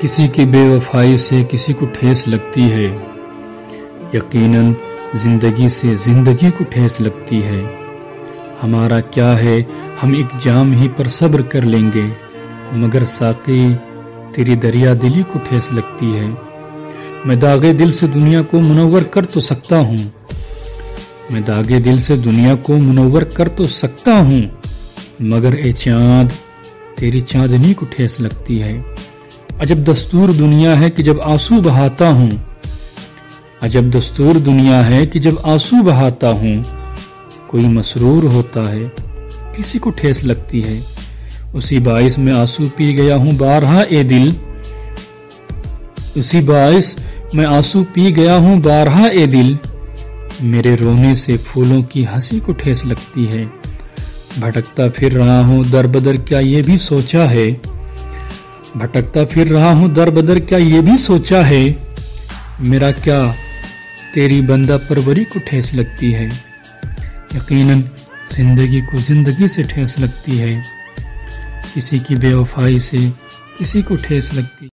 کسی کی بے وفائی سے کسی کو ٹھیس لگتی ہے، یقیناً زندگی سے زندگی کو ٹھیس لگتی ہے۔ ہمارا کیا ہے، ہم ایک جام ہی پر صبر کر لیں گے، مگر ساقی تیری دریا دلی کو ٹھیس لگتی ہے۔ میں داغے دل سے دنیا کو منور کر تو سکتا ہوں، میں داغے دل سے دنیا کو منور کر تو سکتا ہوں، مگر اے چاند تیری چاندنی کو ٹھیس لگتی ہے۔ عجب دستور دنیا ہے کہ جب آنسو بہاتا ہوں، عجب دستور دنیا ہے کہ جب آنسو بہاتا ہوں، کوئی مسرور ہوتا ہے کسی کو ٹھیس لگتی ہے۔ اسی باعث میں آنسو پی گیا ہوں بارہا اے دل، اسی باعث میں آنسو پی گیا ہوں بارہا اے دل، میرے رونے سے پھولوں کی ہنسی کو ٹھیس لگتی ہے۔ بھٹکتا پھر رہا ہوں در بدر کیا یہ بھی سوچا ہے، بھٹکتا پھر رہا ہوں در بدر کیا یہ بھی سوچا ہے، میرا کیا تیری بندہ پروری کو ٹھیس لگتی ہے۔ یقیناً زندگی کو زندگی سے ٹھیس لگتی ہے، کسی کی بے وفائی سے کسی کو ٹھیس لگتی ہے۔